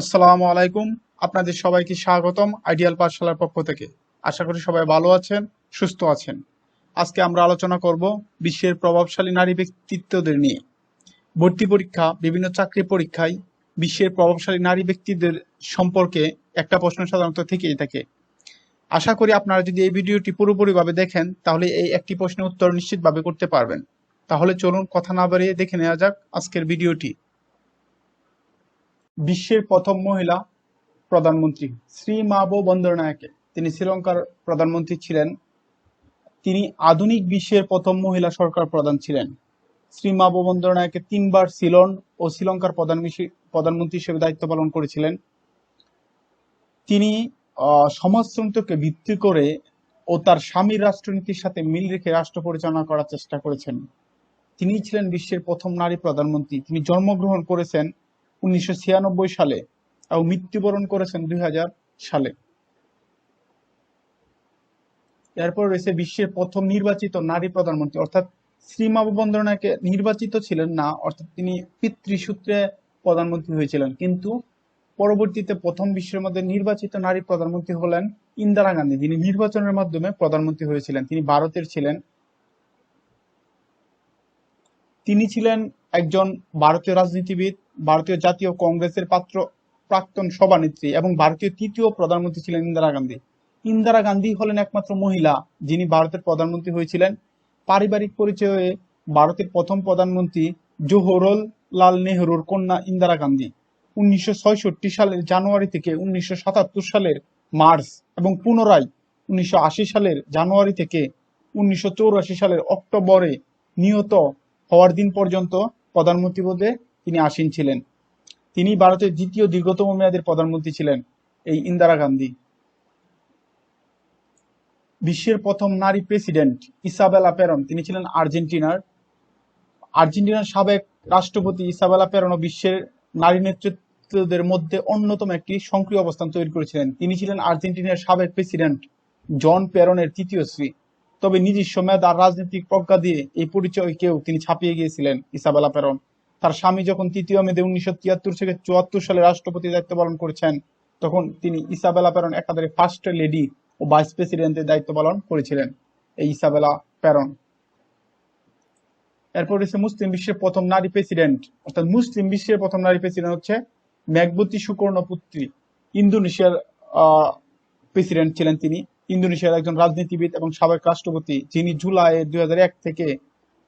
আসসালামু আলাইকুম। আপনাদের সবাইকে স্বাগতম আইডিয়াল পাঠশালার পক্ষ থেকে। আশা করি সবাই ভালো আছেন, সুস্থ আছেন। আজকে আমরা আলোচনা করব বিশ্বের প্রভাবশালী নারী ব্যক্তিত্বদের নিয়ে। ভর্তি পরীক্ষা, বিভিন্ন চাকরি পরীক্ষায় বিশ্বের প্রভাবশালী নারী ব্যক্তিদের সম্পর্কে একটা প্রশ্ন সাধারণত থেকেই থাকে। আশা করি আপনারা যদি এই ভিডিওটি পুরোপুরিভাবে দেখেন তাহলে এই একটি প্রশ্নের উত্তর নিশ্চিতভাবে করতে পারবেন। তাহলে চলুন কথা না বাড়িয়ে দেখে নেওয়া যাক আজকের ভিডিওটি। বিশ্বের প্রথম মহিলা প্রধানমন্ত্রী শ্রীমাবো বন্দরনায়েকে, তিনি শ্রীলঙ্কার প্রধানমন্ত্রী ছিলেন। তিনি আধুনিক বিশ্বের প্রথম মহিলা সরকার প্রধান ছিলেন। শ্রীমাবো বন্দরনায়েকে 3বার সিলন ও শ্রীলঙ্কার প্রধানমন্ত্রী হিসেবে দায়িত্ব পালন করেছিলেন। তিনি সমাজতন্ত্রকে ভিত্তি করে ও তার স্বামীর রাষ্ট্রনীতির সাথে মিল রেখে রাষ্ট্র পরিচালনা করার চেষ্টা করেছেন। তিনি ছিলেন বিশ্বের প্রথম নারী প্রধানমন্ত্রী। তিনি জন্মগ্রহণ করেছেন 1996 সালে এবং মৃত্যুবরণ করেছেন 2000 সালে। এরপর রয়েছে বিশ্বের প্রথম নির্বাচিত নারী প্রধানমন্ত্রী, অর্থাৎ শ্রীমাবো বন্দরনায়েকে নির্বাচিত ছিলেন না, অর্থাৎ তিনি পিতৃসূত্রে প্রধানমন্ত্রী হয়েছিলেন, কিন্তু পরবর্তীতে প্রথম বিশ্বের মধ্যে নির্বাচিত নারী প্রধানমন্ত্রী হলেন ইন্দিরা গান্ধী, যিনি নির্বাচনের মাধ্যমে প্রধানমন্ত্রী হয়েছিলেন। তিনি ভারতের ছিলেন। তিনি ছিলেন একজন ভারতীয় রাজনীতিবিদ, ভারতীয় জাতীয় কংগ্রেসের প্রাক্তন সভানেত্রী এবং ভারতীয় তৃতীয় প্রধানমন্ত্রী ছিলেন ইন্দিরা গান্ধী। ইন্দিরা গান্ধী হলেন একমাত্র মহিলা যিনি ভারতের প্রধানমন্ত্রী হয়েছিলেন। পারিবারিক পরিচয়ে ভারতের প্রথম প্রধানমন্ত্রী জওহরলাল নেহরুর কন্যা ইন্দিরা গান্ধী 1966 সালের জানুয়ারি থেকে 1977 সালের মার্চ এবং পুনরায় 1980 সালের জানুয়ারি থেকে 1984 সালের অক্টোবরে নিহত হওয়ার দিন পর্যন্ত প্রধানমন্ত্রী পদে তিনি আসীন ছিলেন। তিনি ভারতের দ্বিতীয় দীর্ঘতম মেয়াদের প্রধানমন্ত্রী ছিলেন এই ইন্দিরা গান্ধী। বিশ্বের প্রথম নারী প্রেসিডেন্ট ইসাবেলা পেরন, তিনি ছিলেন আর্জেন্টিনার সাবেক রাষ্ট্রপতি ইসাবেলা পেরন বিশ্বের নারী নেতৃত্বদের মধ্যে অন্যতম একটি সক্রিয় অবস্থান তৈরি করেছিলেন। তিনি ছিলেন আর্জেন্টিনার সাবেক প্রেসিডেন্ট জন পেরনের তৃতীয় স্ত্রী। তবে নিজস্ব মেধা আর রাজনৈতিক প্রজ্ঞা দিয়ে এই পরিচয়কেও তিনি ছাপিয়ে গিয়েছিলেন ইসাবেলা পেরন। তার স্বামী যখন 3 মে 1973 থেকে 74 সালে রাষ্ট্রপতি দায়িত্ব পালন করেছেন, তখন তিনি ইসাবেলা পেরন একাধারে ফার্স্ট লেডি ও ভাইস প্রেসিডেন্টের দায়িত্ব পালন করেছিলেন এই ইসাবেলা পেরন। এরপর রয়েছে মুসলিম বিশ্বের প্রথম নারী প্রেসিডেন্ট, অর্থাৎ মুসলিম বিশ্বের প্রথম নারী প্রেসিডেন্ট হচ্ছে মেঘবতী সুকর্ণপুত্রী। ইন্দোনেশিয়ার প্রেসিডেন্ট ছিলেন তিনি। ইন্দোনেশিয়ার একজন রাজনীতিবিদ এবং সাবেক রাষ্ট্রপতি, যিনি জুলাই 2001 থেকে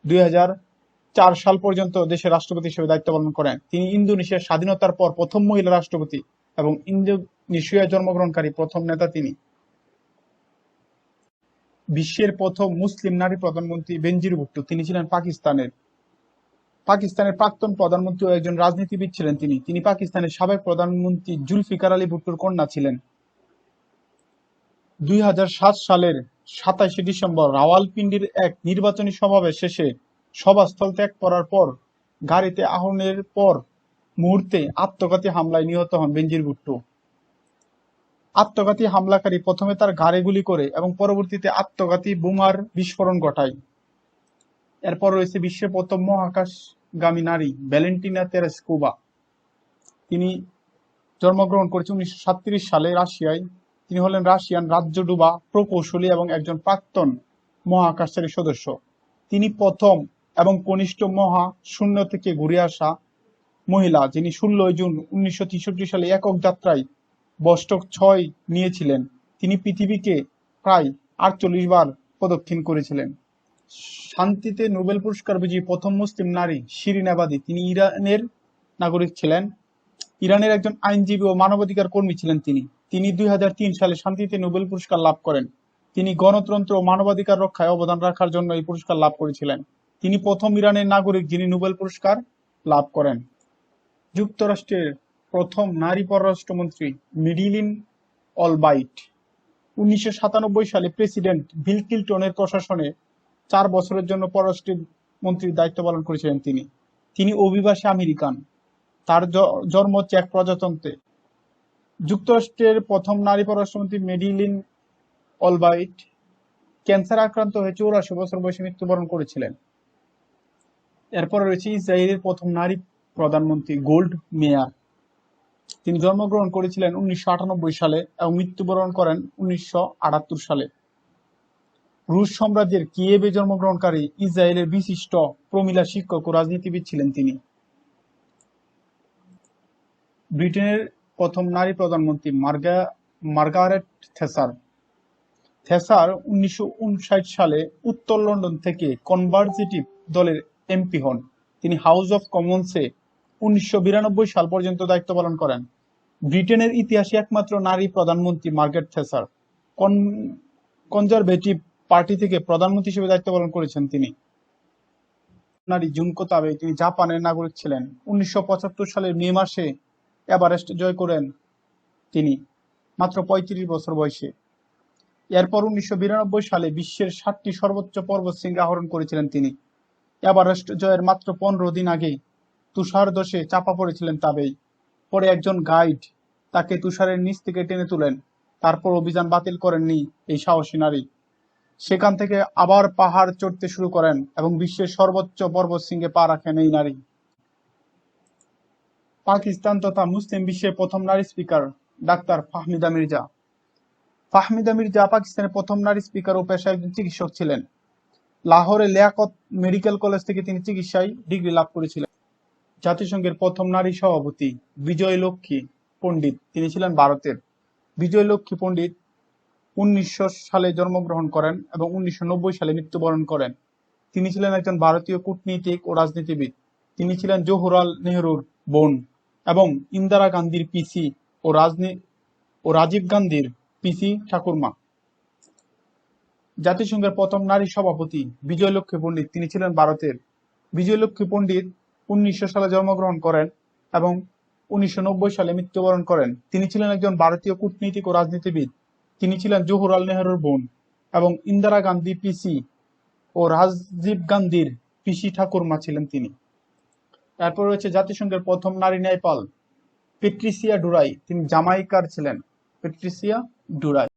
2004 সাল পর্যন্ত দেশের রাষ্ট্রপতি হিসেবে দায়িত্ব পালন করেন। তিনি ইন্দোনেশিয়ার স্বাধীনতার পর প্রথম মহিলা রাষ্ট্রপতি এবং ইন্দোনেশিয়ায় জন্মগ্রহণকারী প্রথম নেতা তিনি। বিশ্বের প্রথম মুসলিম নারী প্রধানমন্ত্রী বেনজির ভুট্টো, তিনি ছিলেন পাকিস্তানের প্রাক্তন প্রধানমন্ত্রী ও একজন রাজনীতিবিদ ছিলেন তিনি পাকিস্তানের সাবেক প্রধানমন্ত্রী জুলফিকার আলী ভুট্টোর কন্যা ছিলেন। 2007 সালের 27 ডিসেম্বর রাওয়ালপিন্ডির এক নির্বাচনী সমাবেশ শেষে সভাস্থল ত্যাগ করার পর গাড়িতে আরোহণের পর মুহূর্তে আত্মঘাতী হামলায় নিহত হন বেনজির ভুট্টো। আত্মঘাতী হামলাকারী প্রথমে তার ঘাড়ে গুলি করে এবং পরবর্তীতে আত্মঘাতী বোমার বিস্ফোরণ ঘটায়। এরপর রয়েছে বিশ্বের প্রথম মহাকাশগামী নারী ভ্যালেন্টিনা তেরেস্কোভা। তিনি জন্মগ্রহণ করেছেন 1937 সালে রাশিয়ায়। তিনি হলেন রাশিয়ান রাজ্যডুবা প্রকৌশলী এবং একজন প্রাক্তন মহাকাশচারী সদস্য। তিনি প্রথম এবং কনিষ্ঠ মহাশূন্য থেকে ঘুরে আসা মহিলা, যিনি 16 জুন 1963 সালে একক যাত্রায় বস্টক 6 নিয়েছিলেন। তিনি পৃথিবীকে প্রায় 48 বার প্রদক্ষিণ করেছিলেন। শান্তিতে নোবেল পুরস্কার বিজয়ী প্রথম মুসলিম নারী শিরিন এবাদি, তিনি ইরানের নাগরিক ছিলেন। ইরানের একজন আইনজীবী ও মানবাধিকার কর্মী ছিলেন তিনি 2003 সালে শান্তিতে নোবেল পুরস্কার লাভ করেন। তিনি গণতন্ত্র ও মানবাধিকার রক্ষায় অবদান রাখার জন্য এই পুরস্কার লাভ করেছিলেন। তিনি প্রথম ইরানের নাগরিক যিনি নোবেল পুরস্কার লাভ করেন। যুক্তরাষ্ট্রের প্রথম নারী পররাষ্ট্রমন্ত্রী মেডিলিন অলব্রাইট 1997 সালে প্রেসিডেন্ট বিল ক্লিন্টনের প্রশাসনে 4 বছরের জন্য পররাষ্ট্র মন্ত্রীর দায়িত্ব পালন করেছিলেন তিনি অভিবাসী আমেরিকান। তার জন্ম চেক প্রজাতন্ত্রে। যুক্তরাষ্ট্রের প্রথম নারী পররাষ্ট্রমন্ত্রী মেডিলিন অলব্রাইট ক্যান্সার আক্রান্ত হয়ে 84 বছর বয়সে মৃত্যুবরণ করেছিলেন। এরপর রয়েছে ইসরায়েলের প্রথম নারী প্রধানমন্ত্রী গোল্ড মেয়ার, তিনি জন্মগ্রহণ করেছিলেন 1998 সালে এবং মৃত্যুবরণ করেন 1978 সালে। রুশ সাম্রাজ্যের কিয়েভে জন্মগ্রহণকারী ইসরায়েলের বিশিষ্ট প্রমীলা শিক্ষক ও রাজনীতিবিদ ছিলেন তিনি। ব্রিটেনের প্রথম নারী প্রধানমন্ত্রী মার্গারেট থেচার। থেচার 1959 সালে উত্তর লন্ডন থেকে কনজারভেটিভ দলের এমপি হন। তিনি হাউস অব কমন্সে 1992 সাল পর্যন্ত দায়িত্ব পালন করেন। ব্রিটেনের ইতিহাসে একমাত্র নারী প্রধানমন্ত্রী মার্গারেট থেচার। কনজারভেটিভ পার্টি থেকে প্রধানমন্ত্রী হিসেবে দায়িত্ব পালন করেছেন তিনি। নারী জুনকো তাবে, তিনি জাপানের নাগরিক ছিলেন। 1975 সালের মে মাসে এভারেস্ট জয় করেন তিনি মাত্র 35 বছর বয়সে। এরপর 1992 সালে বিশ্বের 7টি সর্বোচ্চ পর্বতশৃঙ্গ আরোহণ করেছিলেন তিনি। এভারেস্ট জয়ের মাত্র 15 দিন আগে তুষারধসে চাপা পড়েছিলেন তাবেই। পরে একজন গাইড তাকে তুষারের নিচ থেকে টেনে তুলেন। তারপর অভিযান বাতিল করেননি এই সাহসী নারী। সেখান থেকে আবার পাহাড় চড়তে শুরু করেন এবং বিশ্বের সর্বোচ্চ পর্বতশৃঙ্গে পা রাখেন এই নারী। পাকিস্তান তথা মুসলিম বিশ্বের প্রথম নারী স্পিকার ডাক্তার ফাহমিদা মির্জা। ফাহমিদা মির্জা পাকিস্তানের প্রথম নারী স্পিকার ও পেশায় একজন চিকিৎসক ছিলেন। লাহোরে লিয়াকত মেডিকেল কলেজ থেকে তিনি চিকিৎসায় ডিগ্রি লাভ করেছিলেন। জাতিসংঘের প্রথম নারী সভাপতি বিজয়লক্ষ্মী পণ্ডিত, তিনি ছিলেন ভারতের। বিজয়লক্ষ্মী পণ্ডিত 1900 সালে জন্মগ্রহণ করেন এবং 1990 সালে মৃত্যুবরণ করেন। তিনি ছিলেন একজন ভারতীয় কূটনীতিক ও রাজনীতিবিদ। তিনি ছিলেন জওহরলাল নেহরুর বোন এবং ইন্দিরা গান্ধীর পিসি ও রাজীব গান্ধীর পিসি ঠাকুরমা। জাতিসংঘের প্রথম নারী সভাপতি বিজয়লক্ষ্মী পণ্ডিত, তিনি ছিলেন ভারতের। বিজয়লক্ষ্মী পণ্ডিত 1900 সালে জন্মগ্রহণ করেন এবং 1990 সালে মৃত্যুবরণ করেন। তিনি ছিলেন একজন ভারতীয় কূটনীতিক ও রাজনীতিবিদ। তিনি ছিলেন জওহরলাল নেহরুর বোন এবং ইন্দিরা গান্ধী পিসি ও রাজীব গান্ধীর পিসি ঠাকুরমা ছিলেন তিনি। তারপর রয়েছে জাতিসংঘের প্রথম নারী ন্যায়পাল পেট্রিসিয়া ডুরাই, তিনি জামাইকার ছিলেন। পেট্রিসিয়া ডুরাই।